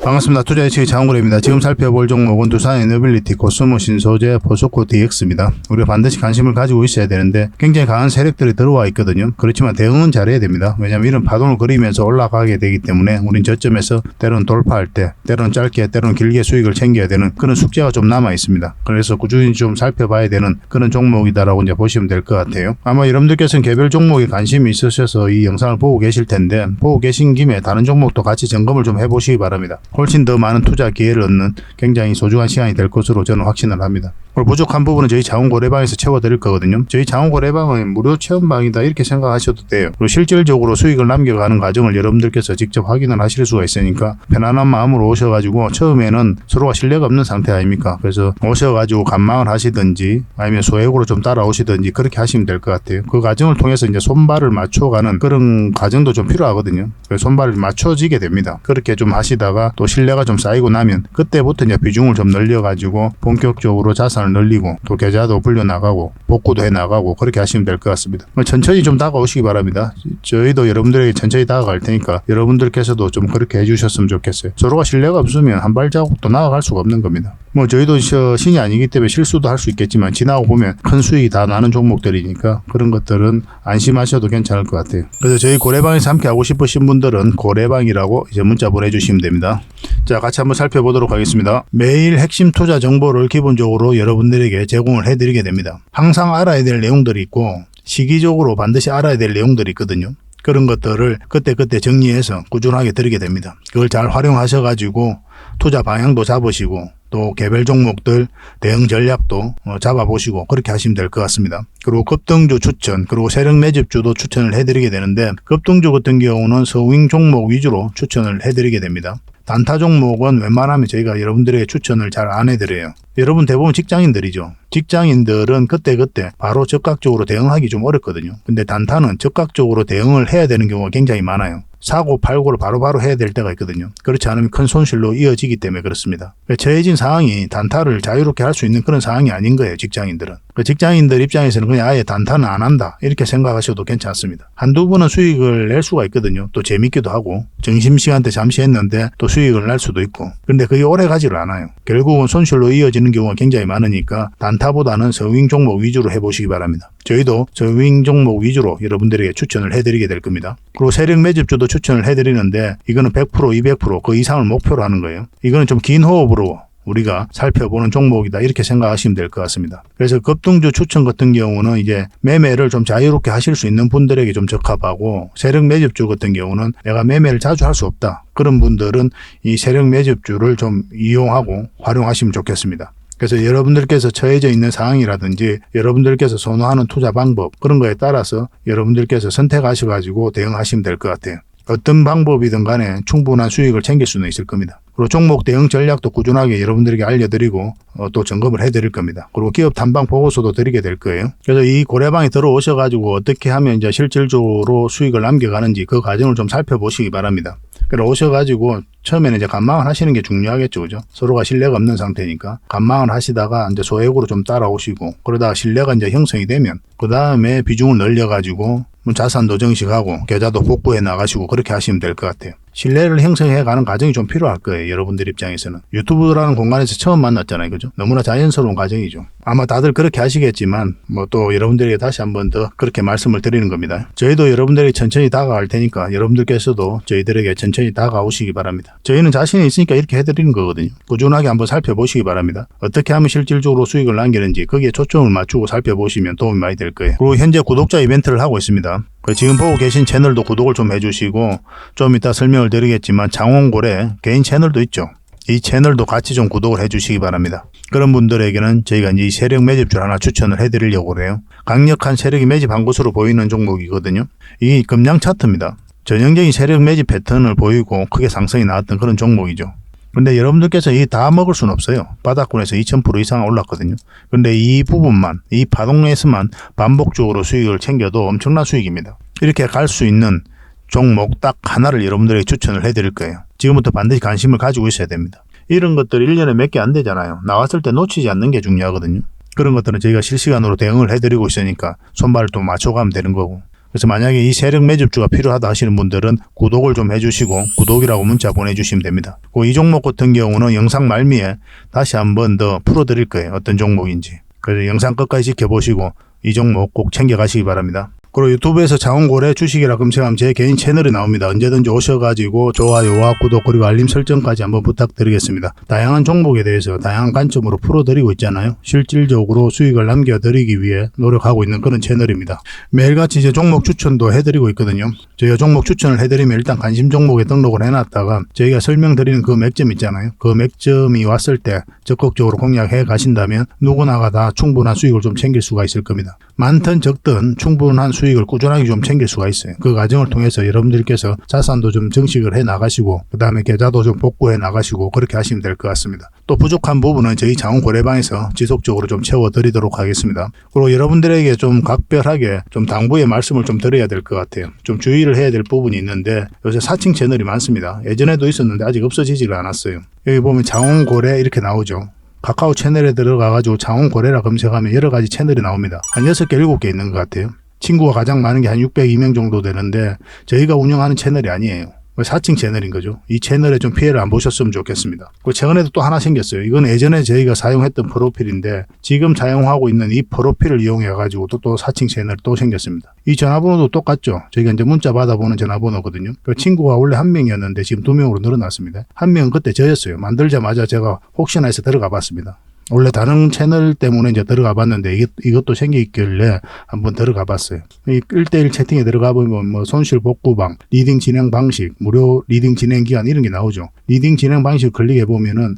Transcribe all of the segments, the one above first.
반갑습니다. 투자 예측의 장원구입니다. 지금 살펴볼 종목은 두산 에너빌리티, 코스모 신소재, 포스코 DX입니다. 우리가 반드시 관심을 가지고 있어야 되는데 굉장히 강한 세력들이 들어와 있거든요. 그렇지만 대응은 잘해야 됩니다. 왜냐하면 이런 파동을 그리면서 올라가게 되기 때문에 우린 저점에서 때로는 돌파할 때, 때로는 짧게, 때로는 길게 수익을 챙겨야 되는 그런 숙제가 좀 남아 있습니다. 그래서 꾸준히 좀 살펴봐야 되는 그런 종목이다라고 이제 보시면 될 것 같아요. 아마 여러분들께서는 개별 종목에 관심이 있으셔서 이 영상을 보고 계실 텐데, 보고 계신 김에 다른 종목도 같이 점검을 좀 해보시기 바랍니다. 훨씬 더 많은 투자 기회를 얻는 굉장히 소중한 시간이 될 것으로 저는 확신을 합니다. 부족한 부분은 저희 자원고래방에서 채워드릴 거거든요. 저희 자원고래방은 무료 체험방이다 이렇게 생각하셔도 돼요. 그리고 실질적으로 수익을 남겨가는 과정을 여러분들께서 직접 확인을 하실 수가 있으니까 편안한 마음으로 오셔가지고, 처음에는 서로가 신뢰가 없는 상태 아닙니까? 그래서 오셔가지고 관망을 하시든지 아니면 소액으로 좀 따라오시든지 그렇게 하시면 될 것 같아요. 그 과정을 통해서 이제 손발을 맞춰가는 그런 과정도 좀 필요하거든요. 그래서 손발을 맞춰지게 됩니다. 그렇게 좀 하시다가 또 신뢰가 좀 쌓이고 나면 그때부터 이제 비중을 좀 늘려가지고 본격적으로 자산을 늘리고 또 계좌도 불려나가고 복구도 해나가고 그렇게 하시면 될 것 같습니다. 천천히 좀 다가오시기 바랍니다. 저희도 여러분들에게 천천히 다가갈 테니까 여러분들께서도 좀 그렇게 해주셨으면 좋겠어요. 서로가 신뢰가 없으면 한 발자국도 나아갈 수가 없는 겁니다. 저희도 신이 아니기 때문에 실수도 할 수 있겠지만 지나고 보면 큰 수익이 다 나는 종목들이니까 그런 것들은 안심하셔도 괜찮을 것 같아요. 그래서 저희 고래방에서 함께 하고 싶으신 분들은 고래방이라고 이제 문자 보내주시면 됩니다. 자, 같이 한번 살펴보도록 하겠습니다. 매일 핵심 투자 정보를 기본적으로 여러분들에게 제공을 해드리게 됩니다. 항상 알아야 될 내용들이 있고 시기적으로 반드시 알아야 될 내용들이 있거든요. 그런 것들을 그때그때 정리해서 꾸준하게 드리게 됩니다. 그걸 잘 활용하셔가지고 투자 방향도 잡으시고 또 개별 종목들 대응 전략도 잡아보시고 그렇게 하시면 될 것 같습니다. 그리고 급등주 추천, 그리고 세력 매집주도 추천을 해드리게 되는데, 급등주 같은 경우는 서윙 종목 위주로 추천을 해드리게 됩니다. 단타 종목은 웬만하면 저희가 여러분들에게 추천을 잘 안 해드려요. 여러분 대부분 직장인들이죠. 직장인들은 그때그때 바로 적극적으로 대응하기 좀 어렵거든요. 근데 단타는 적극적으로 대응을 해야 되는 경우가 굉장히 많아요. 사고 팔고를 바로바로 해야 될 때가 있거든요. 그렇지 않으면 큰 손실로 이어지기 때문에 그렇습니다. 처해진 상황이 단타를 자유롭게 할 수 있는 그런 상황이 아닌 거예요, 직장인들은. 직장인들 입장에서는 그냥 아예 단타는 안 한다 이렇게 생각하셔도 괜찮습니다. 한두 번은 수익을 낼 수가 있거든요. 또 재밌기도 하고 점심시간 때 잠시 했는데 또 수익을 낼 수도 있고, 근데 그게 오래 가지를 않아요. 결국은 손실로 이어지는 경우가 굉장히 많으니까 단타보다는 서윙 종목 위주로 해보시기 바랍니다. 저희도 서윙 종목 위주로 여러분들에게 추천을 해드리게 될 겁니다. 그리고 세력 매집주도 추천을 해드리는데 이거는 100%, 200% 그 이상을 목표로 하는 거예요. 이거는 좀 긴 호흡으로 우리가 살펴보는 종목이다 이렇게 생각하시면 될 것 같습니다. 그래서 급등주 추천 같은 경우는 이제 매매를 좀 자유롭게 하실 수 있는 분들에게 좀 적합하고, 세력 매집주 같은 경우는 내가 매매를 자주 할 수 없다 그런 분들은 이 세력 매집주를 좀 이용하고 활용하시면 좋겠습니다. 그래서 여러분들께서 처해져 있는 상황이라든지 여러분들께서 선호하는 투자 방법 그런 거에 따라서 여러분들께서 선택하셔가지고 대응하시면 될 것 같아요. 어떤 방법이든 간에 충분한 수익을 챙길 수는 있을 겁니다. 그리고 종목 대응 전략도 꾸준하게 여러분들에게 알려드리고 또 점검을 해드릴 겁니다. 그리고 기업 탐방 보고서도 드리게 될 거예요. 그래서 이 고래방에 들어오셔가지고 어떻게 하면 이제 실질적으로 수익을 남겨가는지 그 과정을 좀 살펴보시기 바랍니다. 그래서 오셔가지고 처음에는 이제 관망을 하시는 게 중요하겠죠, 그죠? 서로가 신뢰가 없는 상태니까 관망을 하시다가 이제 소액으로 좀 따라오시고, 그러다가 신뢰가 이제 형성이 되면 그 다음에 비중을 늘려가지고 자산도 정식하고 계좌도 복구해 나가시고 그렇게 하시면 될 것 같아요. 신뢰를 형성해가는 과정이 좀 필요할 거예요, 여러분들 입장에서는. 유튜브라는 공간에서 처음 만났잖아요, 그죠? 너무나 자연스러운 과정이죠. 아마 다들 그렇게 하시겠지만 또 여러분들에게 다시 한번 더 그렇게 말씀을 드리는 겁니다. 저희도 여러분들에게 천천히 다가갈 테니까 여러분들께서도 저희들에게 천천히 다가오시기 바랍니다. 저희는 자신이 있으니까 이렇게 해드리는 거거든요. 꾸준하게 한번 살펴보시기 바랍니다. 어떻게 하면 실질적으로 수익을 남기는지 거기에 초점을 맞추고 살펴보시면 도움이 많이 될 거예요. 그리고 현재 구독자 이벤트를 하고 있습니다. 지금 보고 계신 채널도 구독을 좀 해주시고, 좀 이따 설명을 드리겠지만 장원고래 개인 채널도 있죠. 이 채널도 같이 좀 구독을 해주시기 바랍니다. 그런 분들에게는 저희가 이제 세력 매집주를 하나 추천을 해드리려고 그래요. 강력한 세력이 매집한 것으로 보이는 종목이거든요. 이게 금량 차트입니다. 전형적인 세력 매집 패턴을 보이고 크게 상승이 나왔던 그런 종목이죠. 근데 여러분들께서 이 다 먹을 수는 없어요. 바닥권에서 2000% 이상 올랐거든요. 근데 이 부분만, 이 파동에서만 반복적으로 수익을 챙겨도 엄청난 수익입니다. 이렇게 갈 수 있는 종목 딱 하나를 여러분들에게 추천을 해드릴 거예요. 지금부터 반드시 관심을 가지고 있어야 됩니다. 이런 것들 1년에 몇 개 안 되잖아요. 나왔을 때 놓치지 않는 게 중요하거든요. 그런 것들은 저희가 실시간으로 대응을 해드리고 있으니까 손발을 또 맞춰가면 되는 거고, 그래서 만약에 이 세력 매집주가 필요하다 하시는 분들은 구독을 좀 해주시고 구독이라고 문자 보내주시면 됩니다. 이 종목 같은 경우는 영상 말미에 다시 한번 더 풀어드릴 거예요. 어떤 종목인지. 그래서 영상 끝까지 지켜보시고 이 종목 꼭 챙겨가시기 바랍니다. 그리고 유튜브에서 장원고래 주식이라 검색하면 제 개인 채널이 나옵니다. 언제든지 오셔가지고 좋아요와 구독 그리고 알림 설정까지 한번 부탁드리겠습니다. 다양한 종목에 대해서 다양한 관점으로 풀어드리고 있잖아요. 실질적으로 수익을 남겨드리기 위해 노력하고 있는 그런 채널입니다. 매일같이 이제 종목 추천도 해드리고 있거든요. 저희가 종목 추천을 해드리면 일단 관심 종목에 등록을 해놨다가 저희가 설명드리는 그 맥점 있잖아요. 그 맥점이 왔을 때 적극적으로 공략해 가신다면 누구나가 다 충분한 수익을 좀 챙길 수가 있을 겁니다. 많든 적든 충분한 수익을 꾸준하게 좀 챙길 수가 있어요. 그 과정을 통해서 여러분들께서 자산도 좀 증식을 해 나가시고 그 다음에 계좌도 좀 복구해 나가시고 그렇게 하시면 될 것 같습니다. 또 부족한 부분은 저희 장원고래방에서 지속적으로 좀 채워드리도록 하겠습니다. 그리고 여러분들에게 좀 각별하게 좀 당부의 말씀을 좀 드려야 될 것 같아요. 좀 주의를 해야 될 부분이 있는데 요새 사칭 채널이 많습니다. 예전에도 있었는데 아직 없어지지가 않았어요. 여기 보면 장원고래 이렇게 나오죠. 카카오 채널에 들어가가지고 장원고래라 검색하면 여러 가지 채널이 나옵니다. 한 6개, 7개 있는 것 같아요. 친구가 가장 많은 게 한 602명 정도 되는데 저희가 운영하는 채널이 아니에요. 사칭 채널인 거죠. 이 채널에 좀 피해를 안 보셨으면 좋겠습니다. 최근에도 또 하나 생겼어요. 이건 예전에 저희가 사용했던 프로필인데 지금 사용하고 있는 이 프로필을 이용해 가지고 또 사칭 채널 또 생겼습니다. 이 전화번호도 똑같죠. 저희가 이제 문자 받아보는 전화번호거든요. 그 친구가 원래 1명이었는데 지금 2명으로 늘어났습니다. 1명은 그때 저였어요. 만들자마자 제가 혹시나 해서 들어가 봤습니다. 원래 다른 채널 때문에 이제 들어가 봤는데 이것도 생기길래 한번 들어가 봤어요. 이 1대1 채팅에 들어가 보면 뭐 손실 복구방, 리딩 진행 방식, 무료 리딩 진행 기간 이런 게 나오죠. 리딩 진행 방식을 클릭해 보면은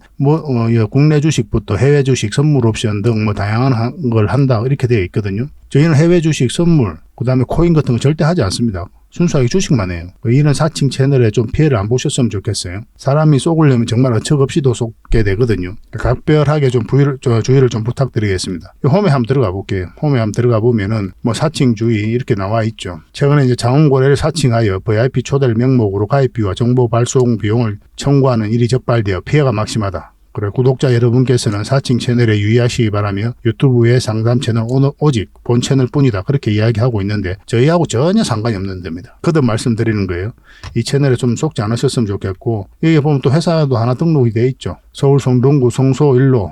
국내 주식부터 해외 주식, 선물 옵션 등 뭐 다양한 걸 한다 이렇게 되어 있거든요. 저희는 해외 주식, 선물, 그다음에 코인 같은 거 절대 하지 않습니다. 순수하게 주식만 해요. 이런 사칭 채널에 좀 피해를 안 보셨으면 좋겠어요. 사람이 속으려면 정말 어처 없이도 속게 되거든요. 각별하게 좀 주의를 좀 부탁드리겠습니다. 홈에 한번 들어가 볼게요. 홈에 한번 들어가 보면은 뭐 사칭 주의 이렇게 나와 있죠. 최근에 이제 장원고래를 사칭하여 VIP 초대를 명목으로 가입비와 정보 발송 비용을 청구하는 일이 적발되어 피해가 막심하다. 그래, 구독자 여러분께서는 사칭 채널에 유의하시기 바라며 유튜브의 상담 채널 오직 본 채널 뿐이다. 그렇게 이야기하고 있는데 저희하고 전혀 상관이 없는 데입니다. 거듭 말씀드리는 거예요. 이 채널에 좀 속지 않으셨으면 좋겠고 여기 보면 또 회사도 하나 등록이 돼 있죠. 서울 성동구 성수 1로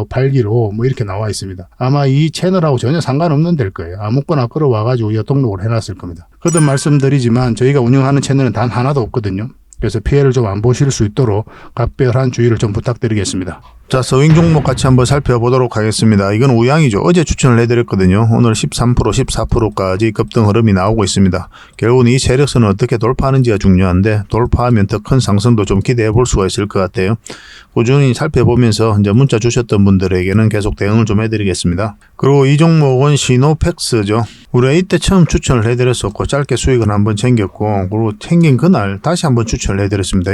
8기로 뭐 이렇게 나와 있습니다. 아마 이 채널하고 전혀 상관없는 데일 거예요. 아무거나 끌어와가지고 등록을 해놨을 겁니다. 거듭 말씀드리지만 저희가 운영하는 채널은 단 하나도 없거든요. 그래서 피해를 좀 안 보실 수 있도록 각별한 주의를 좀 부탁드리겠습니다. 자, 서윙 종목 같이 한번 살펴보도록 하겠습니다. 이건 우양이죠. 어제 추천을 해드렸거든요. 오늘 13%, 14%까지 급등 흐름이 나오고 있습니다. 결국은 이 세력선을 어떻게 돌파하는지가 중요한데 돌파하면 더 큰 상승도 좀 기대해 볼 수가 있을 것 같아요. 꾸준히 살펴보면서 이제 문자 주셨던 분들에게는 계속 대응을 좀 해드리겠습니다. 그리고 이 종목은 시노팩스죠. 우리가 이때 처음 추천을 해드렸었고 짧게 수익을 한번 챙겼고 그리고 챙긴 그날 다시 한번 추천을 해드렸습니다.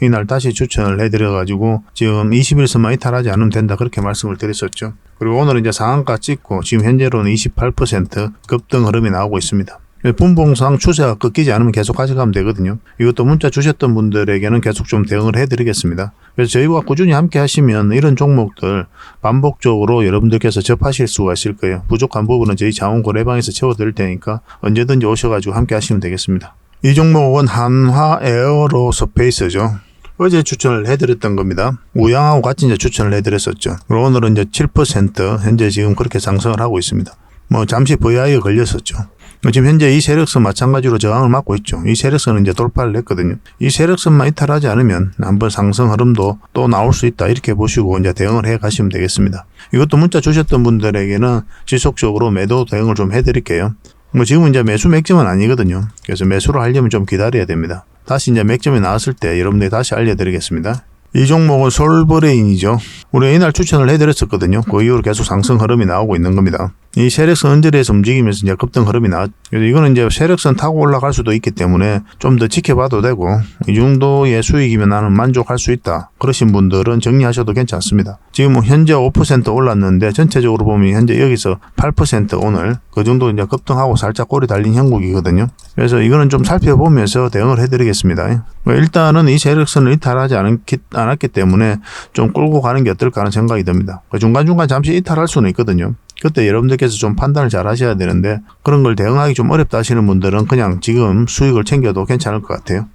이날 다시 추천을 해드려가지고 지금 21선만 이탈하지 않으면 된다 그렇게 말씀을 드렸었죠. 그리고 오늘은 이제 상한가 찍고 지금 현재로는 28% 급등 흐름이 나오고 있습니다. 분봉상 추세가 꺾이지 않으면 계속 가져가면 되거든요. 이것도 문자 주셨던 분들에게는 계속 좀 대응을 해드리겠습니다. 그래서 저희와 꾸준히 함께 하시면 이런 종목들 반복적으로 여러분들께서 접하실 수가 있을 거예요. 부족한 부분은 저희 장원고래방에서 채워드릴 테니까 언제든지 오셔가지고 함께 하시면 되겠습니다. 이 종목은 한화 에어로스페이스죠. 어제 추천을 해드렸던 겁니다. 우양하고 같이 이제 추천을 해드렸었죠. 그리고 오늘은 이제 7% 현재 지금 그렇게 상승을 하고 있습니다. 뭐 잠시 VI가 걸렸었죠. 지금 현재 이 세력선 마찬가지로 저항을 맞고 있죠. 이 세력선은 이제 돌파를 했거든요. 이 세력선만 이탈하지 않으면 한번 상승 흐름도 또 나올 수 있다 이렇게 보시고 이제 대응을 해 가시면 되겠습니다. 이것도 문자 주셨던 분들에게는 지속적으로 매도 대응을 좀 해드릴게요. 뭐 지금은 이제 매수 맥점은 아니거든요. 그래서 매수를 하려면 좀 기다려야 됩니다. 다시 이제 맥점이 나왔을 때 여러분들이 다시 알려드리겠습니다. 이 종목은 솔브레인이죠. 우리가 이날 추천을 해드렸었거든요. 그 이후로 계속 상승 흐름이 나오고 있는 겁니다. 이 세력선 언저리에서 움직이면서 이제 급등 흐름이 나왔죠. 그래서 이거는 이제 세력선 타고 올라갈 수도 있기 때문에 좀 더 지켜봐도 되고 이 정도의 수익이면 나는 만족할 수 있다. 그러신 분들은 정리하셔도 괜찮습니다. 지금 뭐 현재 5% 올랐는데 전체적으로 보면 현재 여기서 8% 오늘 그 정도 이제 급등하고 살짝 꼬리 달린 형국이거든요. 그래서 이거는 좀 살펴보면서 대응을 해드리겠습니다. 일단은 이 세력선을 이탈하지 않았기 때문에 좀 끌고 가는 게 어떨까 하는 생각이 듭니다. 중간중간 잠시 이탈할 수는 있거든요. 그때 여러분들께서 좀 판단을 잘 하셔야 되는데 그런 걸 대응하기 좀 어렵다 하시는 분들은 그냥 지금 수익을 챙겨도 괜찮을 것 같아요.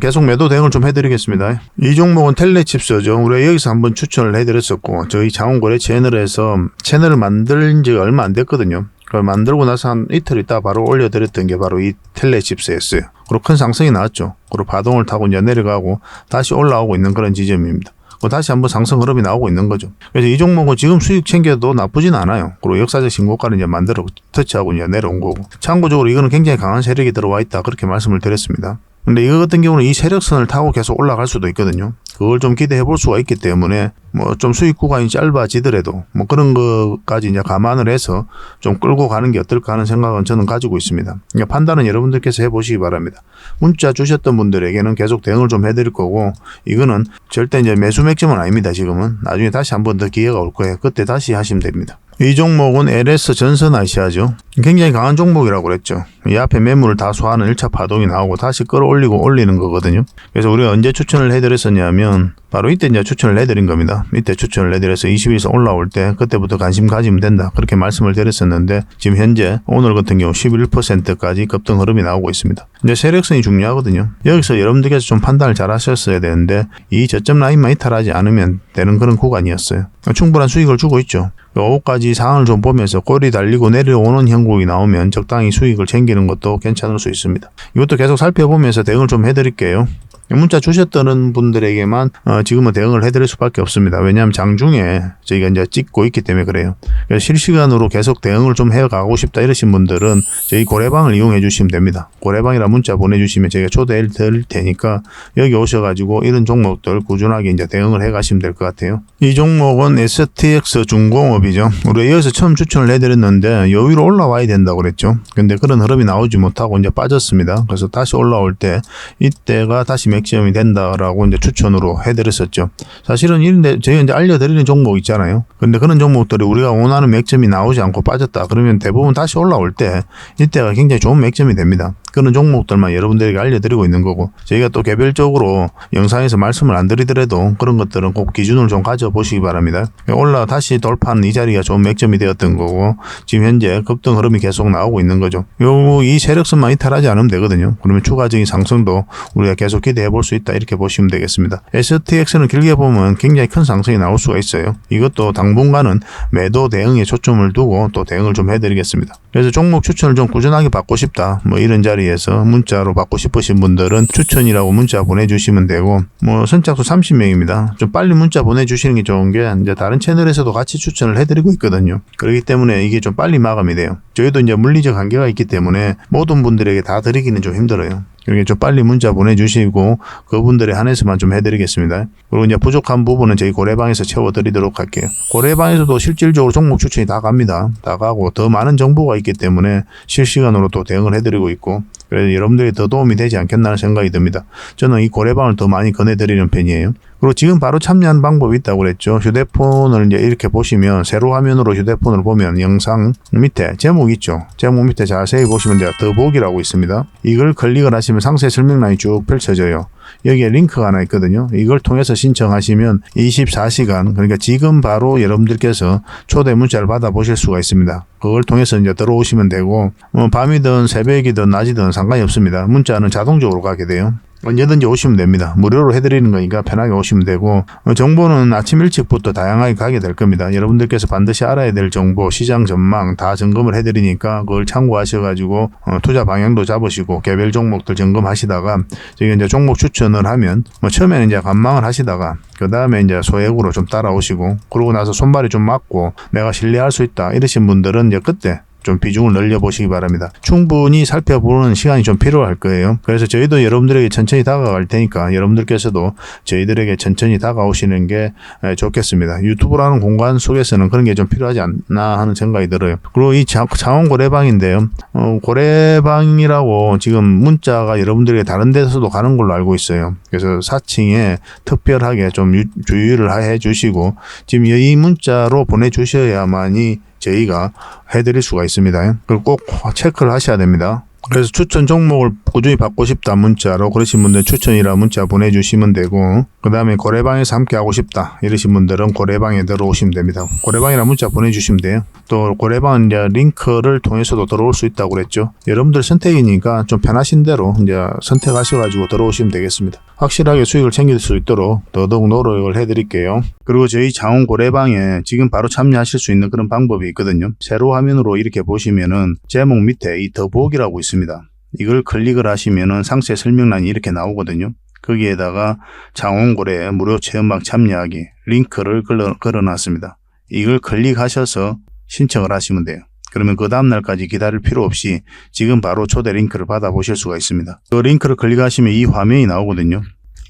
계속 매도 대응을 좀 해드리겠습니다. 이 종목은 텔레칩스죠. 우리가 여기서 한번 추천을 해드렸었고 저희 자원거래 채널에서 채널을 만든 지 얼마 안 됐거든요. 그걸 만들고 나서 한 이틀 있다 바로 올려드렸던 게 바로 이 텔레칩스였어요. 그리고 큰 상승이 나왔죠. 그리고 바동을 타고 이제 내려가고 다시 올라오고 있는 그런 지점입니다. 다시 한번 상승 흐름이 나오고 있는 거죠. 그래서 이 종목은 지금 수익 챙겨도 나쁘진 않아요. 그리고 역사적 신고가를 이제 만들어 터치하고 이제 내려온 거고. 참고적으로 이거는 굉장히 강한 세력이 들어와 있다. 그렇게 말씀을 드렸습니다. 근데 이거 같은 경우는 이 세력선을 타고 계속 올라갈 수도 있거든요. 그걸 좀 기대해 볼 수가 있기 때문에 뭐 좀 수익 구간이 짧아지더라도 뭐 그런 것까지 이제 감안을 해서 좀 끌고 가는 게 어떨까 하는 생각은 저는 가지고 있습니다. 그러니까 판단은 여러분들께서 해보시기 바랍니다. 문자 주셨던 분들에게는 계속 대응을 좀 해드릴 거고 이거는 절대 이제 매수 맥점은 아닙니다. 지금은 나중에 다시 한번 더 기회가 올 거예요. 그때 다시 하시면 됩니다. 이 종목은 LS 전선아시아죠. 굉장히 강한 종목이라고 그랬죠. 이 앞에 매물을 다 소화하는 1차 파동이 나오고 다시 끌어올리고 올리는 거거든요. 그래서 우리가 언제 추천을 해드렸었냐면 바로 이때 이제 추천을 해드린 겁니다. 이때 추천을 해드려서 20에서 올라올 때 그때부터 관심 가지면 된다. 그렇게 말씀을 드렸었는데 지금 현재 오늘 같은 경우 11%까지 급등 흐름이 나오고 있습니다. 이제 세력선이 중요하거든요. 여기서 여러분들께서 좀 판단을 잘 하셨어야 되는데 이 저점 라인만 이탈하지 않으면 되는 그런 구간이었어요. 충분한 수익을 주고 있죠. 오후까지 상황을 좀 보면서 꼬리 달리고 내려오는 형국이 나오면 적당히 수익을 챙기는 것도 괜찮을 수 있습니다. 이것도 계속 살펴보면서 대응을 좀 해드릴게요. 문자 주셨던 분들에게만 지금은 대응을 해드릴 수밖에 없습니다. 왜냐하면 장중에 저희가 이제 찍고 있기 때문에 그래요. 그래서 실시간으로 계속 대응을 좀 해가고 싶다 이러신 분들은 저희 고래방을 이용해 주시면 됩니다. 고래방이라 문자 보내주시면 저희가 초대해 드릴 테니까 여기 오셔가지고 이런 종목들 꾸준하게 이제 대응을 해 가시면 될 것 같아요. 이 종목은 STX 중공업이죠. 우리가 여기서 처음 추천을 해드렸는데 요 위로 올라와야 된다고 그랬죠. 근데 그런 흐름이 나오지 못하고 이제 빠졌습니다. 그래서 다시 올라올 때 이때가 다시 맥점이 된다라고 이제 추천으로 해드렸었죠. 사실은 이런데 저희가 이제 알려드리는 종목 있잖아요. 근데 그런 종목들이 우리가 원하는 맥점이 나오지 않고 빠졌다. 그러면 대부분 다시 올라올 때 이때가 굉장히 좋은 맥점이 됩니다. 그런 종목들만 여러분들에게 알려드리고 있는 거고 저희가 또 개별적으로 영상에서 말씀을 안 드리더라도 그런 것들은 꼭 기준을 좀 가져보시기 바랍니다. 올라 다시 돌파하는 이 자리가 좋은 맥점이 되었던 거고 지금 현재 급등 흐름이 계속 나오고 있는 거죠. 이 세력선만 이탈하지 않으면 되거든요. 그러면 추가적인 상승도 우리가 계속 기대해 볼 수 있다 이렇게 보시면 되겠습니다. STX는 길게 보면 굉장히 큰 상승이 나올 수가 있어요. 이것도 당분간은 매도 대응에 초점을 두고 또 대응을 좀 해드리겠습니다. 그래서 종목 추천을 좀 꾸준하게 받고 싶다 뭐 이런 자리에서 문자로 받고 싶으신 분들은 추천이라고 문자 보내주시면 되고 뭐 선착수 30명입니다. 좀 빨리 문자 보내주시는 게 좋은 게 이제 다른 채널에서도 같이 추천을 해드리고 있거든요. 그렇기 때문에 이게 좀 빨리 마감이 돼요. 저희도 이제 물리적 한계가 있기 때문에 모든 분들에게 다 드리기는 좀 힘들어요. 그러니까 좀 빨리 문자 보내주시고 그분들에 한해서만 좀 해드리겠습니다. 그리고 이제 부족한 부분은 저희 고래방에서 채워드리도록 할게요. 고래방에서도 실질적으로 종목 추천이 다 갑니다. 다 가고 더 많은 정보가 있기 때문에 실시간으로 또 대응을 해드리고 있고 그래서 여러분들이 더 도움이 되지 않겠나 하는 생각이 듭니다. 저는 이 고래방을 더 많이 권해드리는 편이에요. 그리고 지금 바로 참여하는 방법이 있다고 그랬죠. 휴대폰을 이제 이렇게 보시면 세로 화면으로 휴대폰을 보면 영상 밑에 제목 있죠. 제목 밑에 자세히 보시면 돼요. 더보기라고 있습니다. 이걸 클릭을 하시면 상세 설명란이 쭉 펼쳐져요. 여기에 링크가 하나 있거든요. 이걸 통해서 신청하시면 24시간 그러니까 지금 바로 여러분들께서 초대 문자를 받아보실 수가 있습니다. 그걸 통해서 이제 들어오시면 되고 뭐 밤이든 새벽이든 낮이든 상관이 없습니다. 문자는 자동적으로 가게 돼요. 언제든지 오시면 됩니다. 무료로 해드리는 거니까 편하게 오시면 되고 정보는 아침 일찍부터 다양하게 가게 될 겁니다. 여러분들께서 반드시 알아야 될 정보, 시장 전망 다 점검을 해드리니까 그걸 참고하셔가지고 투자 방향도 잡으시고 개별 종목들 점검하시다가 저희가 이제 종목 추천을 하면 뭐 처음에는 이제 관망을 하시다가 그 다음에 이제 소액으로 좀 따라오시고 그러고 나서 손발이 좀 맞고 내가 신뢰할 수 있다 이러신 분들은 이제 그때 좀 비중을 늘려보시기 바랍니다. 충분히 살펴보는 시간이 좀 필요할 거예요. 그래서 저희도 여러분들에게 천천히 다가갈 테니까 여러분들께서도 저희들에게 천천히 다가오시는 게 좋겠습니다. 유튜브라는 공간 속에서는 그런 게 좀 필요하지 않나 하는 생각이 들어요. 그리고 이 자원 고래방인데요. 고래방이라고 지금 문자가 여러분들에게 다른 데서도 가는 걸로 알고 있어요. 그래서 사칭에 특별하게 좀 주의를 해 주시고 지금 이 문자로 보내주셔야만이 저희가 해드릴 수가 있습니다. 그걸 꼭 체크를 하셔야 됩니다. 그래서 추천 종목을 꾸준히 받고 싶다 문자로 그러신 분들 추천이라 문자 보내주시면 되고, 그 다음에 고래방에서 함께 하고 싶다 이러신 분들은 고래방에 들어오시면 됩니다. 고래방이라 문자 보내주시면 돼요. 또 고래방은 이제 링크를 통해서도 들어올 수 있다고 그랬죠. 여러분들 선택이니까 좀 편하신 대로 이제 선택하셔가지고 들어오시면 되겠습니다. 확실하게 수익을 챙길 수 있도록 더더욱 노력을 해드릴게요. 그리고 저희 장원 고래방에 지금 바로 참여하실 수 있는 그런 방법이 있거든요. 세로 화면으로 이렇게 보시면은 제목 밑에 이 더보기라고 있습니다. 이걸 클릭을 하시면은 상세 설명란이 이렇게 나오거든요. 거기에다가 장원고래 무료 체험방 참여하기 링크를 걸어놨습니다. 이걸 클릭하셔서 신청을 하시면 돼요. 그러면 그 다음날까지 기다릴 필요 없이 지금 바로 초대 링크를 받아보실 수가 있습니다. 그 링크를 클릭하시면 이 화면이 나오거든요.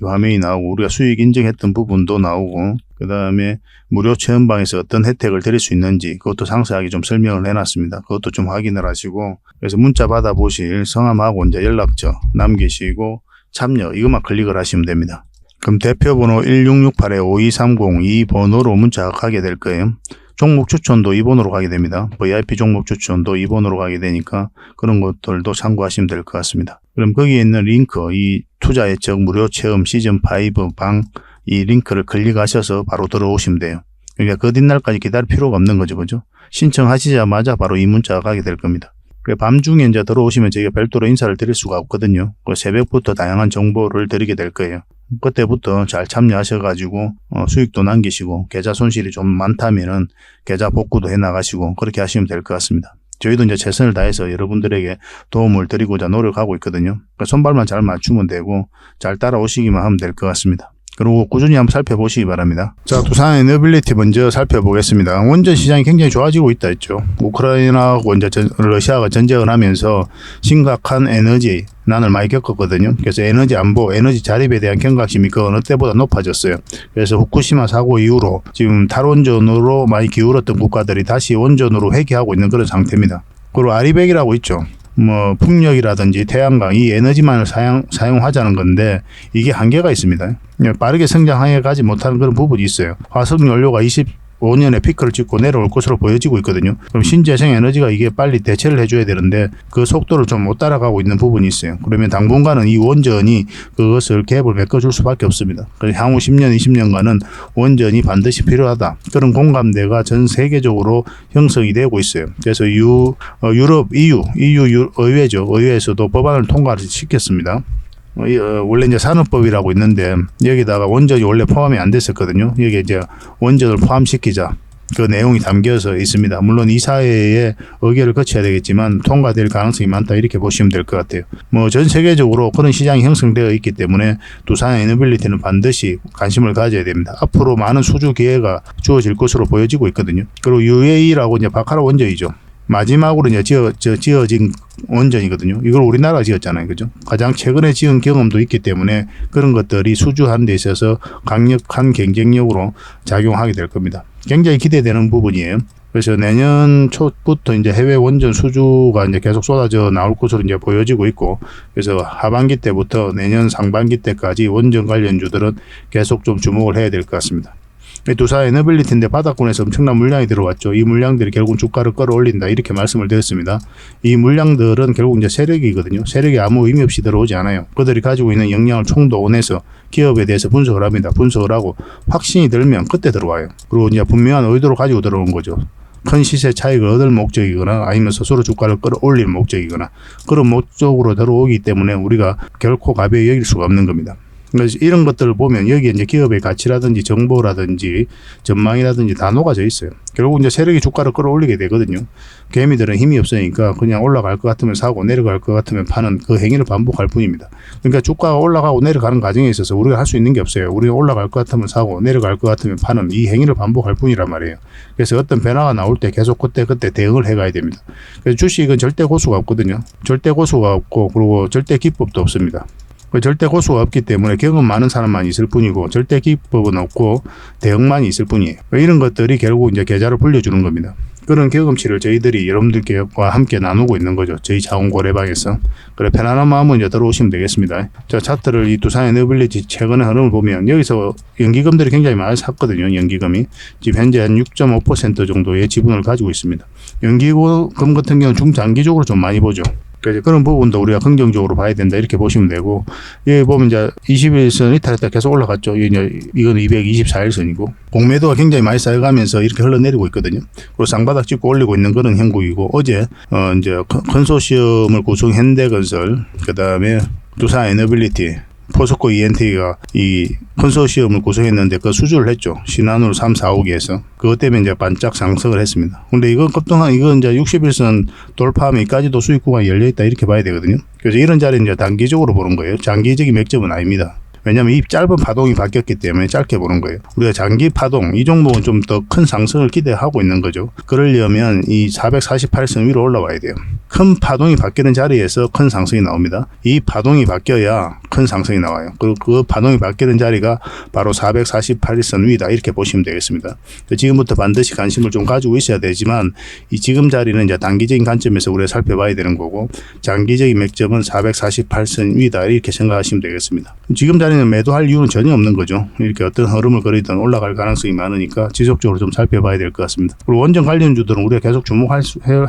이 화면이 나오고 우리가 수익 인증했던 부분도 나오고, 그 다음에 무료 체험방에서 어떤 혜택을 드릴 수 있는지 그것도 상세하게 좀 설명을 해놨습니다. 그것도 좀 확인을 하시고, 그래서 문자 받아보실 성함하고 이제 연락처 남기시고 참여 이것만 클릭을 하시면 됩니다. 그럼 대표번호 1668-5230 이 번호로 문자가 가게 될 거예요. 종목 추천도 이 번호로 가게 됩니다. VIP 종목 추천도 이 번호로 가게 되니까 그런 것들도 참고하시면 될 것 같습니다. 그럼 거기에 있는 링크, 이 투자 예측 무료 체험 시즌5 방 이 링크를 클릭하셔서 바로 들어오시면 돼요. 그러니까 그 뒷날까지 기다릴 필요가 없는 거죠. 그죠? 신청하시자마자 바로 이 문자가 가게 될 겁니다. 밤중에 이제 들어오시면 저희가 별도로 인사를 드릴 수가 없거든요. 새벽부터 다양한 정보를 드리게 될 거예요. 그때부터 잘 참여하셔가지고 수익도 남기시고 계좌 손실이 좀 많다면은 계좌 복구도 해 나가시고 그렇게 하시면 될 것 같습니다. 저희도 이제 최선을 다해서 여러분들에게 도움을 드리고자 노력하고 있거든요. 그러니까 손발만 잘 맞추면 되고 잘 따라오시기만 하면 될 것 같습니다. 그리고 꾸준히 한번 살펴보시기 바랍니다. 자, 두산 에너빌리티 먼저 살펴보겠습니다. 원전 시장이 굉장히 좋아지고 있다 했죠. 우크라이나하고 이제 러시아가 전쟁을 하면서 심각한 에너지 난을 많이 겪었거든요. 그래서 에너지 안보, 에너지 자립에 대한 경각심이 그 어느 때보다 높아졌어요. 그래서 후쿠시마 사고 이후로 지금 탈원전으로 많이 기울었던 국가들이 다시 원전으로 회귀하고 있는 그런 상태입니다. 그리고 아리백이라고 있죠. 풍력이라든지 태양광 이 에너지만을 사용하자는 건데 이게 한계가 있습니다. 빠르게 성장해 가지 못하는 그런 부분이 있어요. 화석 연료가 25년에 피크를 찍고 내려올 것으로 보여지고 있거든요. 그럼 신재생 에너지가 이게 빨리 대체를 해줘야 되는데 그 속도를 좀 못 따라가고 있는 부분이 있어요. 그러면 당분간은 이 원전이 그것을 갭을 메꿔줄 수밖에 없습니다. 그래서 향후 10년, 20년간은 원전이 반드시 필요하다. 그런 공감대가 전 세계적으로 형성이 되고 있어요. 그래서 유럽, EU 의회죠. 의회에서도 법안을 통과를 시켰습니다. 원래 이제 산업법이라고 있는데 여기다가 원전이 원래 포함이 안 됐었거든요. 여기 이제 원전을 포함시키자. 그 내용이 담겨서 있습니다. 물론 이사회의 의결을 거쳐야 되겠지만 통과될 가능성이 많다 이렇게 보시면 될 것 같아요. 전 세계적으로 그런 시장이 형성되어 있기 때문에 두산 에너빌리티는 반드시 관심을 가져야 됩니다. 앞으로 많은 수주 기회가 주어질 것으로 보여지고 있거든요. 그리고 UAE라고 이제 바카라 원전이죠. 마지막으로 이제 지어진 원전이거든요. 이걸 우리나라가 지었잖아요. 그죠? 가장 최근에 지은 경험도 있기 때문에 그런 것들이 수주하는 데 있어서 강력한 경쟁력으로 작용하게 될 겁니다. 굉장히 기대되는 부분이에요. 그래서 내년 초부터 이제 해외 원전 수주가 이제 계속 쏟아져 나올 것으로 이제 보여지고 있고, 그래서 하반기 때부터 내년 상반기 때까지 원전 관련주들은 계속 좀 주목을 해야 될 것 같습니다. 두산 에너빌리티인데 바닥권에서 엄청난 물량이 들어왔죠. 이 물량들이 결국 주가를 끌어올린다 이렇게 말씀을 드렸습니다. 이 물량들은 결국 이제 세력이거든요. 세력이 아무 의미 없이 들어오지 않아요. 그들이 가지고 있는 역량을 총동원해서 기업에 대해서 분석을 합니다. 분석을 하고 확신이 들면 그때 들어와요. 그리고 이제 분명한 의도를 가지고 들어온 거죠. 큰 시세 차익을 얻을 목적이거나 아니면 스스로 주가를 끌어올릴 목적이거나 그런 목적으로 들어오기 때문에 우리가 결코 가벼이 여길 수가 없는 겁니다. 그래서 이런 것들을 보면 여기에 이제 기업의 가치라든지 정보라든지 전망이라든지 다 녹아져 있어요. 결국 이제 세력이 주가를 끌어올리게 되거든요. 개미들은 힘이 없으니까 그냥 올라갈 것 같으면 사고 내려갈 것 같으면 파는 그 행위를 반복할 뿐입니다. 그러니까 주가가 올라가고 내려가는 과정에 있어서 우리가 할 수 있는 게 없어요. 우리가 올라갈 것 같으면 사고 내려갈 것 같으면 파는 이 행위를 반복할 뿐이란 말이에요. 그래서 어떤 변화가 나올 때 계속 그때 대응을 해가야 됩니다. 그래서 주식은 절대 고수가 없거든요. 절대 고수가 없고 그리고 절대 기법도 없습니다. 절대 고수가 없기 때문에 경험 많은 사람만 있을 뿐이고 절대 기법은 없고 대응만 있을 뿐이에요. 이런 것들이 결국 이제 계좌를 불려주는 겁니다. 그런 경험치를 저희들이 여러분들과 함께 나누고 있는 거죠. 저희 자원고래방에서. 그래 편안한 마음으로 이제 들어오시면 되겠습니다. 자, 차트를 이 두산 에너빌리티 최근의 흐름을 보면 여기서 연기금들이 굉장히 많이 샀거든요. 연기금이 지금 현재 한 6.5% 정도의 지분을 가지고 있습니다. 연기금 같은 경우는 중장기적으로 좀 많이 보죠. 그래서 그런 부분도 우리가 긍정적으로 봐야 된다 이렇게 보시면 되고, 여기 보면 이제 21선 이탈했다 계속 올라갔죠. 이건 224일선이고 공매도가 굉장히 많이 쌓여가면서 이렇게 흘러내리고 있거든요. 그리고 쌍바닥 찍고 올리고 있는 그런 형국이고, 어제 이제 컨소시엄을 구성 현대건설, 그다음에 두산에너빌리티, 포스코 ENT가 이 컨소시엄을 구성했는데 그 수주를 했죠. 신한으로 3, 4호기에서. 그것 때문에 이제 반짝 상승을 했습니다. 근데 이건 급등한, 이건 이제 61선 돌파하면 이까지도 수익 구간이 열려있다 이렇게 봐야 되거든요. 그래서 이런 자리는 이제 단기적으로 보는 거예요. 장기적인 맥점은 아닙니다. 왜냐하면 이 짧은 파동이 바뀌었기 때문에 짧게 보는 거예요. 우리가 장기 파동, 이 종목은 좀 더 큰 상승을 기대하고 있는 거죠. 그러려면 이 448선 위로 올라와야 돼요. 큰 파동이 바뀌는 자리에서 큰 상승이 나옵니다. 이 파동이 바뀌어야 큰 상승이 나와요. 그리고 그 파동이 바뀌는 자리가 바로 448선 위다 이렇게 보시면 되겠습니다. 지금부터 반드시 관심을 좀 가지고 있어야 되지만, 이 지금 자리는 이제 단기적인 관점에서 우리가 살펴봐야 되는 거고, 장기적인 맥점은 448선 위다 이렇게 생각하시면 되겠습니다. 지금 자리는 매도할 이유는 전혀 없는 거죠. 이렇게 어떤 흐름을 그리든 올라갈 가능성이 많으니까 지속적으로 좀 살펴봐야 될 것 같습니다. 그리고 원전 관련주들은 우리가 계속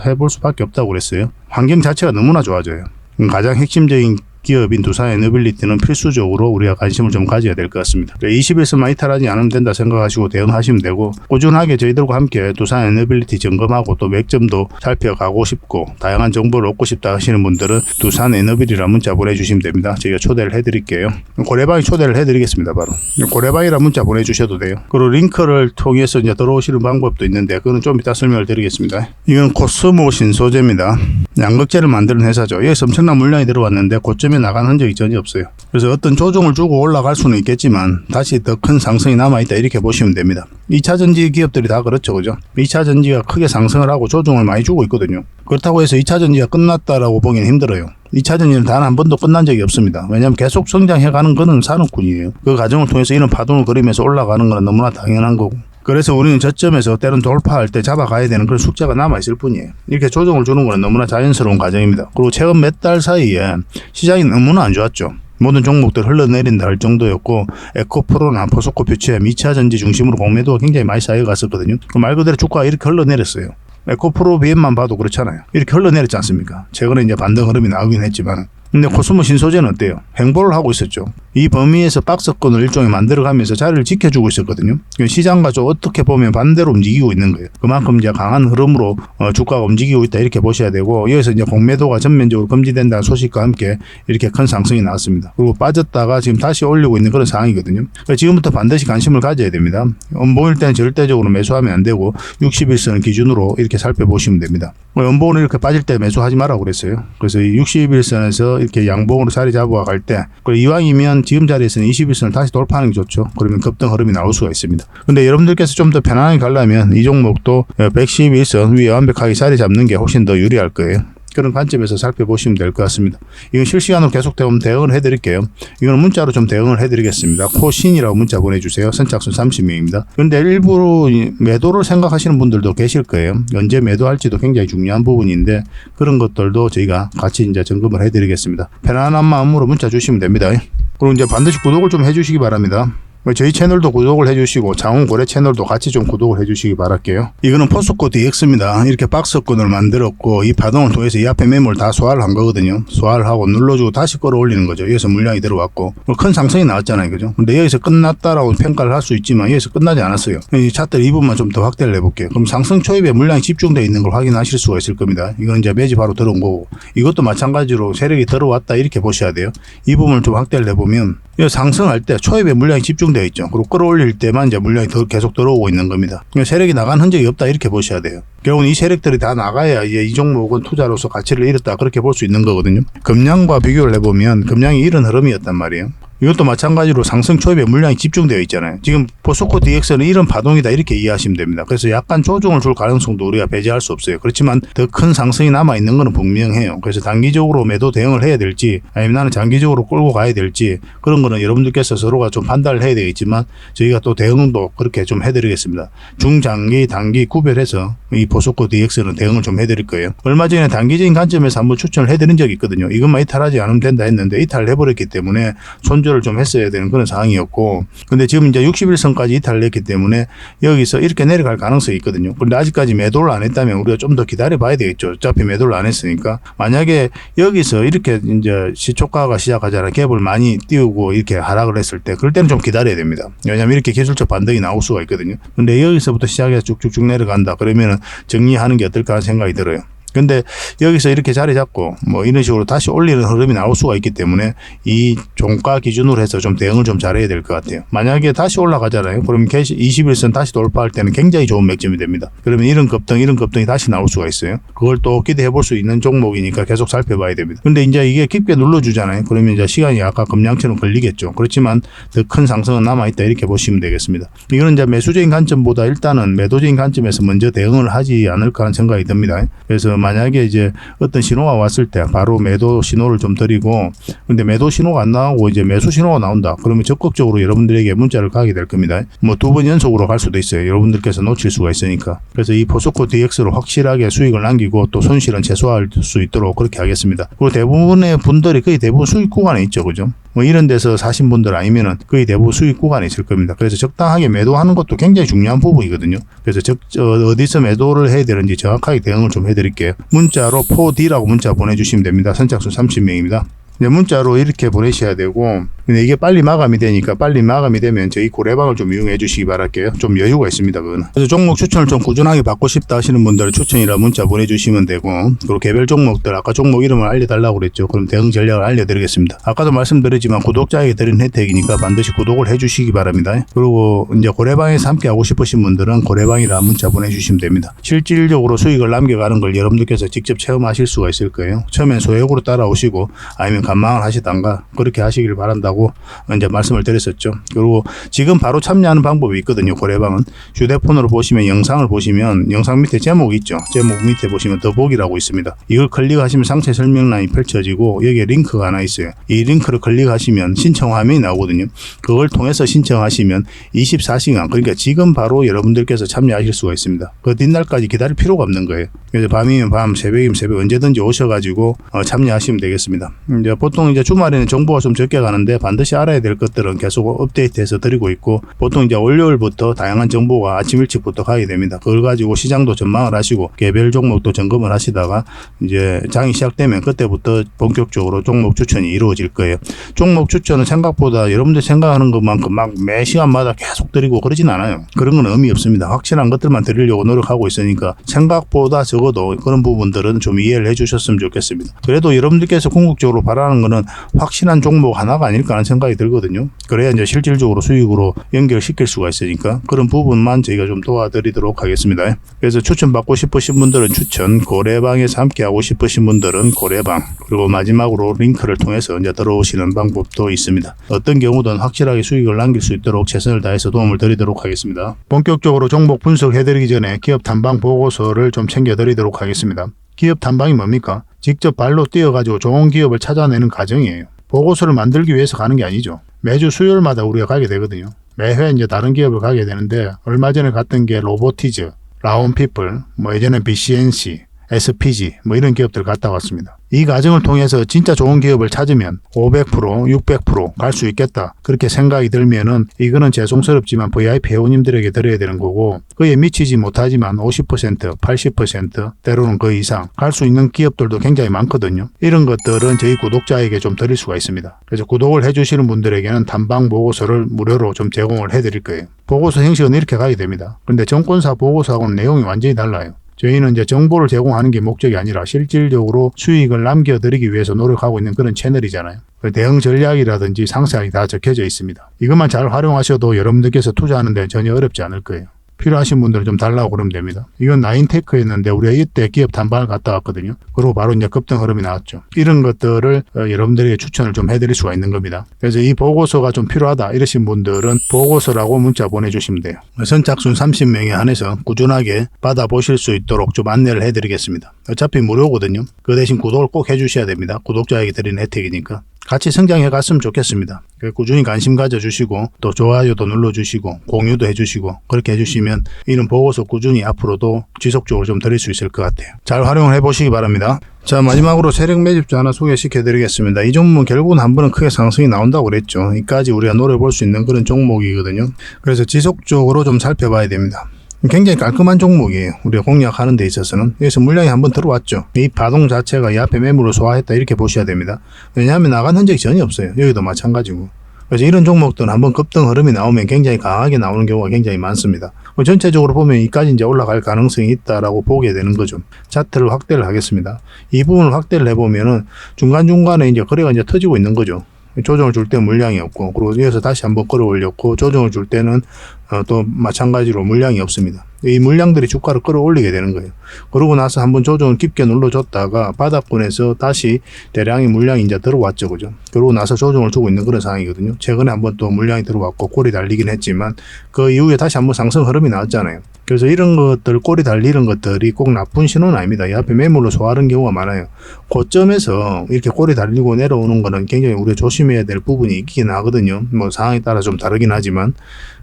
해볼 수밖에 없다고 그랬어요. 환경 자체가 너무나 좋아져요. 가장 핵심적인 기업인 두산에너빌리티는 필수적으로 우리가 관심을 좀 가져야 될 것 같습니다. 21선만 이탈하지 않으면 된다 생각하시고 대응하시면 되고, 꾸준하게 저희들과 함께 두산에너빌리티 점검하고 또 맥점도 살펴가고 싶고 다양한 정보를 얻고 싶다 하시는 분들은 두산에너빌이라는 문자 보내주시면 됩니다. 저희가 초대를 해드릴게요. 고래방이 초대를 해드리겠습니다. 바로 고래방이라는 문자 보내주셔도 돼요. 그리고 링크를 통해서 이제 들어오시는 방법도 있는데 그거는 좀 이따 설명을 드리겠습니다. 이건 코스모 신소재입니다. 양극재를 만드는 회사죠. 여기서 엄청난 물량이 들어왔는데 고점에 나간 흔적이 전혀 없어요. 그래서 어떤 조정을 주고 올라갈 수는 있겠지만 다시 더 큰 상승이 남아있다 이렇게 보시면 됩니다. 2차전지 기업들이 다 그렇죠. 그죠? 2차전지가 크게 상승을 하고 조정을 많이 주고 있거든요. 그렇다고 해서 2차전지가 끝났다라고 보기는 힘들어요. 2차전지는 단 한 번도 끝난 적이 없습니다. 왜냐하면 계속 성장해가는 거는 산업군이에요. 그 과정을 통해서 이런 파동을 그리면서 올라가는 건 너무나 당연한 거고, 그래서 우리는 저점에서 때는 돌파할 때 잡아가야 되는 그런 숙제가 남아있을 뿐이에요. 이렇게 조정을 주는 건 너무나 자연스러운 과정입니다. 그리고 최근 몇 달 사이에 시장이 너무나 안 좋았죠. 모든 종목들 흘러내린다 할 정도였고, 에코프로나 포스코 퓨처엠 2차전지 중심으로 공매도가 굉장히 많이 쌓여갔었거든요. 말 그대로 주가가 이렇게 흘러내렸어요. 에코프로 BM만 봐도 그렇잖아요. 이렇게 흘러내렸지 않습니까? 최근에 이제 반등 흐름이 나오긴 했지만. 근데 코스모 신소재는 어때요? 횡보를 하고 있었죠. 이 범위에서 박스권을 일종의 만들어가면서 자리를 지켜주고 있었거든요. 시장과 좀 어떻게 보면 반대로 움직이고 있는 거예요. 그만큼 이제 강한 흐름으로 주가가 움직이고 있다 이렇게 보셔야 되고, 여기서 이제 공매도가 전면적으로 금지된다는 소식과 함께 이렇게 큰 상승이 나왔습니다. 그리고 빠졌다가 지금 다시 올리고 있는 그런 상황이거든요. 그러니까 지금부터 반드시 관심을 가져야 됩니다. 연봉일 때는 절대적으로 매수하면 안 되고 61선 기준으로 이렇게 살펴보시면 됩니다. 연봉은 이렇게 빠질 때 매수하지 말라고 그랬어요. 그래서 이 61선에서 이렇게 양봉으로 자리 잡아갈 때, 이왕이면 지금 자리에서는 21선을 다시 돌파하는 게 좋죠. 그러면 급등 흐름이 나올 수가 있습니다. 근데 여러분들께서 좀 더 편안하게 가려면 이 종목도 111선 위에 완벽하게 자리 잡는 게 훨씬 더 유리할 거예요. 그런 관점에서 살펴보시면 될 것 같습니다. 이건 실시간으로 계속 대응을 해드릴게요. 이건 문자로 좀 대응을 해드리겠습니다. 코신이라고 문자 보내주세요. 선착순 30명입니다. 그런데 일부러 매도를 생각하시는 분들도 계실 거예요. 언제 매도할지도 굉장히 중요한 부분인데, 그런 것들도 저희가 같이 이제 점검을 해드리겠습니다. 편안한 마음으로 문자 주시면 됩니다. 그리고 이제 반드시 구독을 좀 해주시기 바랍니다. 저희 채널도 구독을 해주시고 장훈고래 채널도 같이 좀 구독을 해주시기 바랄게요. 이거는 포스코 DX입니다. 이렇게 박스권을 만들었고, 이 파동을 통해서 이 앞에 매물 다 소화를 한 거거든요. 소화를 하고 눌러주고 다시 끌어올리는 거죠. 여기서 물량이 들어왔고 큰 상승이 나왔잖아요. 그죠? 근데 여기서 끝났다라고 평가를 할 수 있지만 여기서 끝나지 않았어요. 이 차트 이 부분만 좀 더 확대를 해볼게요. 그럼 상승 초입에 물량이 집중되어 있는 걸 확인하실 수가 있을 겁니다. 이건 이제 매지 바로 들어온 거고, 이것도 마찬가지로 세력이 들어왔다 이렇게 보셔야 돼요. 이 부분을 좀 확대를 해보면, 상승할 때 초입에 물량이 집중되어 있죠. 그리고 끌어올릴 때만 이제 물량이 계속 들어오고 있는 겁니다. 세력이 나간 흔적이 없다 이렇게 보셔야 돼요. 결국은 이 세력들이 다 나가야 이제 이 종목은 투자로서 가치를 잃었다 그렇게 볼 수 있는 거거든요. 금량과 비교를 해보면 금량이 이런 흐름이었단 말이에요. 이것도 마찬가지로 상승 초입에 물량이 집중되어 있잖아요. 지금 포스코 DX는 이런 파동이다 이렇게 이해하시면 됩니다. 그래서 약간 조정을 줄 가능성도 우리가 배제할 수 없어요. 그렇지만 더 큰 상승이 남아있는 것은 분명해요. 그래서 단기적으로 매도 대응을 해야 될지 아니면 나는 장기적으로 끌고 가야 될지, 그런 거는 여러분들께서 서로가 좀 판단을 해야 되겠지만 저희가 또 대응도 그렇게 좀 해드리겠습니다. 중장기 단기 구별해서 이 포스코 DX는 대응을 좀 해드릴 거예요. 얼마 전에 단기적인 관점에서 한번 추천을 해드린 적이 있거든요. 이것만 이탈하지 않으면 된다 했는데 이탈을 해버렸기 때문에 손절 조절을 좀 했어야 되는 그런 상황이었고, 근데 지금 이제 61선까지 이탈을 했기 때문에 여기서 이렇게 내려갈 가능성이 있거든요. 그런데 아직까지 매도를 안 했다면 우리가 좀 더 기다려 봐야 되겠죠. 어차피 매도를 안 했으니까. 만약에 여기서 이렇게 이제 시초가가 시작하잖아요. 갭을 많이 띄우고 이렇게 하락을 했을 때, 그럴 때는 좀 기다려야 됩니다. 왜냐하면 이렇게 기술적 반등이 나올 수가 있거든요. 근데 여기서부터 시작해서 쭉쭉쭉 내려간다 그러면은 정리하는 게 어떨까 하는 생각이 들어요. 근데 여기서 이렇게 자리 잡고 뭐 이런 식으로 다시 올리는 흐름이 나올 수가 있기 때문에 이 종가 기준으로 해서 좀 대응을 좀 잘해야 될 것 같아요. 만약에 다시 올라가잖아요. 그러면 21선 다시 돌파할 때는 굉장히 좋은 맥점이 됩니다. 그러면 이런 급등이 다시 나올 수가 있어요. 그걸 또 기대해 볼 수 있는 종목이니까 계속 살펴봐야 됩니다. 근데 이제 이게 깊게 눌러주잖아요. 그러면 이제 시간이 아까 금량처럼 걸리겠죠. 그렇지만 더 큰 상승은 남아있다 이렇게 보시면 되겠습니다. 이거는 이제 매수적인 관점보다 일단은 매도적인 관점에서 먼저 대응을 하지 않을까 하는 생각이 듭니다. 그래서 만약에 이제 어떤 신호가 왔을 때 바로 매도 신호를 좀 드리고, 근데 매도 신호가 안 나오고 이제 매수 신호가 나온다. 그러면 적극적으로 여러분들에게 문자를 가게 될 겁니다. 뭐 2번 연속으로 갈 수도 있어요. 여러분들께서 놓칠 수가 있으니까. 그래서 이 포스코 DX로 확실하게 수익을 남기고 또 손실은 최소화할 수 있도록 그렇게 하겠습니다. 그리고 대부분의 분들이 거의 대부분 수익 구간에 있죠. 그죠? 뭐 이런 데서 사신 분들 아니면은 거의 대부분 수익 구간에 있을 겁니다. 그래서 적당하게 매도하는 것도 굉장히 중요한 부분이거든요. 그래서 어디서 매도를 해야 되는지 정확하게 대응을 좀 해드릴게요. 문자로 4D라고 문자 보내주시면 됩니다. 선착순 30명입니다. 문자로 이렇게 보내셔야 되고, 근데 이게 빨리 마감이 되니까 빨리 마감이 되면 저희 고래방을 좀 이용해 주시기 바랄게요. 좀 여유가 있습니다. 그거는. 그래서 종목 추천을 좀 꾸준하게 받고 싶다 하시는 분들은 추천이라 문자 보내주시면 되고, 그리고 개별 종목들 아까 종목 이름을 알려달라고 그랬죠. 그럼 대응 전략을 알려드리겠습니다. 아까도 말씀드렸지만 구독자에게 드린 혜택이니까 반드시 구독을 해주시기 바랍니다. 그리고 이제 고래방에서 함께 하고 싶으신 분들은 고래방이라 문자 보내주시면 됩니다. 실질적으로 수익을 남겨가는 걸 여러분들께서 직접 체험하실 수가 있을 거예요. 처음엔 소액으로 따라오시고 아니면 감망을 하시던가 그렇게 하시길 바란다고 이제 말씀을 드렸었죠. 그리고 지금 바로 참여하는 방법이 있거든요. 고래방은 휴대폰으로 보시면 영상을 보시면 영상 밑에 제목이 있죠. 제목 밑에 보시면 더보기라고 있습니다. 이걸 클릭하시면 상세 설명란이 펼쳐지고 여기에 링크가 하나 있어요. 이 링크를 클릭하시면 신청 화면이 나오거든요. 그걸 통해서 신청하시면 24시간, 그러니까 지금 바로 여러분들께서 참여하실 수가 있습니다. 그 뒷날까지 기다릴 필요가 없는 거예요. 그래서 밤이면 밤, 새벽이면 새벽 언제든지 오셔가지고 참여하시면 되겠습니다. 이제 보통 이제 주말에는 정보가 좀 적게 가는데 반드시 알아야 될 것들은 계속 업데이트해서 드리고 있고, 보통 이제 월요일부터 다양한 정보가 아침 일찍부터 가게 됩니다. 그걸 가지고 시장도 전망을 하시고 개별 종목도 점검을 하시다가 이제 장이 시작되면 그때부터 본격적으로 종목 추천이 이루어질 거예요. 종목 추천은 생각보다 여러분들 생각하는 것만큼 막 매 시간마다 계속 드리고 그러진 않아요. 그런 건 의미 없습니다. 확실한 것들만 드리려고 노력하고 있으니까 생각보다 적어도 그런 부분들은 좀 이해를 해주셨으면 좋겠습니다. 그래도 여러분들께서 궁극적으로 바라는 거는 확실한 종목 하나가 아닐까 하는 생각이 들거든요. 그래야 이제 실질적으로 수익으로 연결시킬 수가 있으니까 그런 부분만 저희가 좀 도와드리도록 하겠습니다. 그래서 추천받고 싶으신 분들은 추천, 고래방에서 함께 하고 싶으신 분들은 고래방, 그리고 마지막으로 링크를 통해서 이제 들어오시는 방법도 있습니다. 어떤 경우든 확실하게 수익을 남길 수 있도록 최선을 다해서 도움을 드리도록 하겠습니다. 본격적으로 종목 분석해드리기 전에 기업 탐방 보고서를 좀 챙겨드리도록 하겠습니다. 기업 탐방이 뭡니까? 직접 발로 뛰어가지고 좋은 기업을 찾아내는 과정이에요. 보고서를 만들기 위해서 가는 게 아니죠. 매주 수요일마다 우리가 가게 되거든요. 매회 이제 다른 기업을 가게 되는데, 얼마 전에 갔던 게 로보티즈, 라온피플, 뭐 예전에 BCNC, SPG 뭐 이런 기업들 갔다 왔습니다. 이 과정을 통해서 진짜 좋은 기업을 찾으면 500%, 600% 갈 수 있겠다. 그렇게 생각이 들면은 이거는 죄송스럽지만 VIP 회원님들에게 드려야 되는 거고, 그에 미치지 못하지만 50%, 80% 때로는 그 이상 갈 수 있는 기업들도 굉장히 많거든요. 이런 것들은 저희 구독자에게 좀 드릴 수가 있습니다. 그래서 구독을 해주시는 분들에게는 탐방 보고서를 무료로 좀 제공을 해드릴 거예요. 보고서 형식은 이렇게 가게 됩니다. 그런데 정권사 보고서하고는 내용이 완전히 달라요. 저희는 이제 정보를 제공하는 게 목적이 아니라 실질적으로 수익을 남겨드리기 위해서 노력하고 있는 그런 채널이잖아요. 대응 전략이라든지 상세하게 다 적혀져 있습니다. 이것만 잘 활용하셔도 여러분들께서 투자하는 데 전혀 어렵지 않을 거예요. 필요하신 분들은 좀 달라고 그러면 됩니다. 이건 나인테크였는데 우리가 이때 기업 탐방을 갔다 왔거든요. 그리고 바로 이제 급등 흐름이 나왔죠. 이런 것들을 여러분들에게 추천을 좀 해드릴 수가 있는 겁니다. 그래서 이 보고서가 좀 필요하다 이러신 분들은 보고서라고 문자 보내주시면 돼요. 선착순 30명에 한해서 꾸준하게 받아보실 수 있도록 좀 안내를 해드리겠습니다. 어차피 무료거든요. 그 대신 구독을 꼭 해주셔야 됩니다. 구독자에게 드리는 혜택이니까. 같이 성장해 갔으면 좋겠습니다. 꾸준히 관심 가져주시고 또 좋아요도 눌러주시고 공유도 해주시고 그렇게 해주시면 이런 보고서 꾸준히 앞으로도 지속적으로 좀 드릴 수 있을 것 같아요. 잘 활용을 해보시기 바랍니다. 자, 마지막으로 세력 매집주 하나 소개시켜 드리겠습니다. 이 종목은 결국은 한 번은 크게 상승이 나온다고 그랬죠. 이까지 우리가 노려볼 수 있는 그런 종목이거든요. 그래서 지속적으로 좀 살펴봐야 됩니다. 굉장히 깔끔한 종목이에요. 우리가 공략하는 데 있어서는. 여기서 물량이 한번 들어왔죠. 이 파동 자체가 이 앞에 매물을 소화했다 이렇게 보셔야 됩니다. 왜냐하면 나간 흔적이 전혀 없어요. 여기도 마찬가지고. 그래서 이런 종목들은 한번 급등 흐름이 나오면 굉장히 강하게 나오는 경우가 굉장히 많습니다. 전체적으로 보면 이까지 이제 올라갈 가능성이 있다라고 보게 되는 거죠. 차트를 확대를 하겠습니다. 이 부분을 확대를 해보면은 중간중간에 이제 거래가 이제 터지고 있는 거죠. 조정을 줄 때 물량이 없고, 그리고 여기서 다시 한번 끌어올렸고, 조정을 줄 때는 또 마찬가지로 물량이 없습니다. 이 물량들이 주가를 끌어올리게 되는 거예요. 그러고 나서 한번 조정을 깊게 눌러줬다가 바닥권에서 다시 대량의 물량이 이제 들어왔죠, 그죠? 그러고 나서 조정을 주고 있는 그런 상황이거든요. 최근에 한번 또 물량이 들어왔고 꼬리 달리긴 했지만 그 이후에 다시 한번 상승 흐름이 나왔잖아요. 그래서 이런 것들, 꼬리 달리는 것들이 꼭 나쁜 신호는 아닙니다. 이 앞에 매물로 소화하는 경우가 많아요. 고점에서 이렇게 꼬리 달리고 내려오는 거는 굉장히 우리가 조심해야 될 부분이 있긴 하거든요. 뭐 상황에 따라 좀 다르긴 하지만.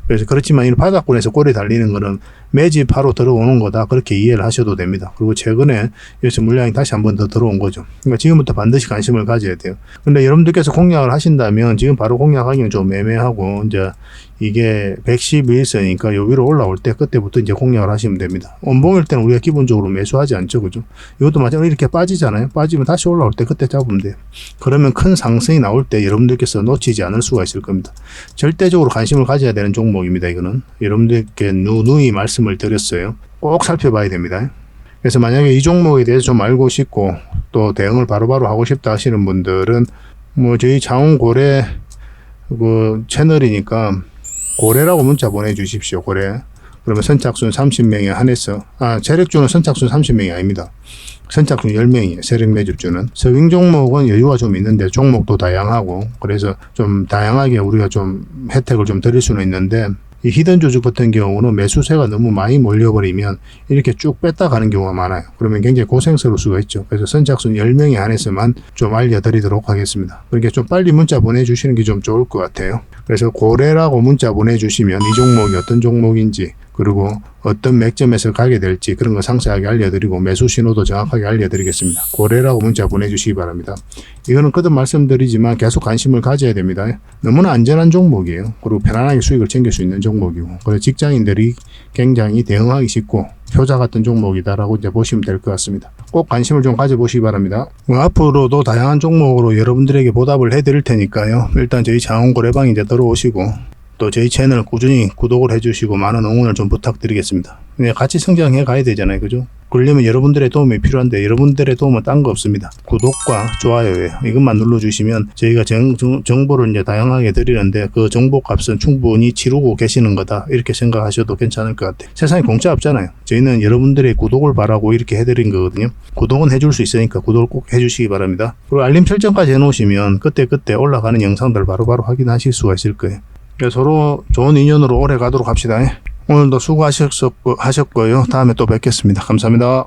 그래서 그렇지만 이 바닥권에서 꼬리 달리는 거는 매집하러 들어오는 거다, 그렇게 이해를 하셔도 됩니다. 그리고 최근에 여기서 물량이 다시 한번 더 들어온 거죠. 그러니까 지금부터 반드시 관심을 가져야 돼요. 근데 여러분들께서 공략을 하신다면 지금 바로 공략하기는 좀 애매하고, 이제 이게 112일선이니까 요 위로 올라올 때 그때부터 이제 공략을 하시면 됩니다. 원봉일 때는 우리가 기본적으로 매수하지 않죠, 그죠? 이것도 마찬가지로 이렇게 빠지잖아요. 빠지면 다시 올라올 때 그때 잡으면 돼요. 그러면 큰 상승이 나올 때 여러분들께서 놓치지 않을 수가 있을 겁니다. 절대적으로 관심을 가져야 되는 종목입니다. 이거는 여러분들께 누누이 말씀을 드렸어요. 꼭 살펴봐야 됩니다. 그래서 만약에 이 종목에 대해서 좀 알고 싶고 또 대응을 바로바로 하고 싶다 하시는 분들은 뭐 저희 장훈고래 그 채널이니까 고래라고 문자 보내주십시오. 고래. 그러면 선착순 30명에 한해서, 세력주는 선착순 30명이 아닙니다. 선착순 10명이에요. 세력 매집주는. 서빙 종목은 여유가 좀 있는데 종목도 다양하고, 그래서 좀 다양하게 우리가 좀 혜택을 좀 드릴 수는 있는데, 이 히든 조직 같은 경우는 매수세가 너무 많이 몰려버리면 이렇게 쭉 뺐다 가는 경우가 많아요. 그러면 굉장히 고생스러울 수가 있죠. 그래서 선착순 10명에 한해서만 좀 알려드리도록 하겠습니다. 그러니까 좀 빨리 문자 보내주시는 게 좀 좋을 것 같아요. 그래서 고래라고 문자 보내주시면 이 종목이 어떤 종목인지, 그리고 어떤 맥점에서 가게 될지 그런 거 상세하게 알려드리고 매수 신호도 정확하게 알려드리겠습니다. 고래라고 문자 보내주시기 바랍니다. 이거는 거듭 말씀드리지만 계속 관심을 가져야 됩니다. 너무나 안전한 종목이에요. 그리고 편안하게 수익을 챙길 수 있는 종목이고, 그래서 직장인들이 굉장히 대응하기 쉽고 효자 같은 종목이다라고 이제 보시면 될 것 같습니다. 꼭 관심을 좀 가져보시기 바랍니다. 앞으로도 다양한 종목으로 여러분들에게 보답을 해드릴 테니까요. 일단 저희 장훈고래방 이제 들어오시고 또 저희 채널 꾸준히 구독을 해주시고 많은 응원을 좀 부탁드리겠습니다. 같이 성장해 가야 되잖아요, 그죠? 그러려면 여러분들의 도움이 필요한데 여러분들의 도움은 딴 거 없습니다. 구독과 좋아요예요. 이것만 눌러주시면 저희가 정보를 이제 다양하게 드리는데 그 정보 값은 충분히 치르고 계시는 거다, 이렇게 생각하셔도 괜찮을 것 같아요. 세상에 공짜 없잖아요. 저희는 여러분들의 구독을 바라고 이렇게 해드린 거거든요. 구독은 해줄 수 있으니까 구독을 꼭 해주시기 바랍니다. 그리고 알림 설정까지 해놓으시면 그때 올라가는 영상들 바로바로 확인하실 수가 있을 거예요. 서로 좋은 인연으로 오래 가도록 합시다. 오늘도 수고하셨고요. 다음에 또 뵙겠습니다. 감사합니다.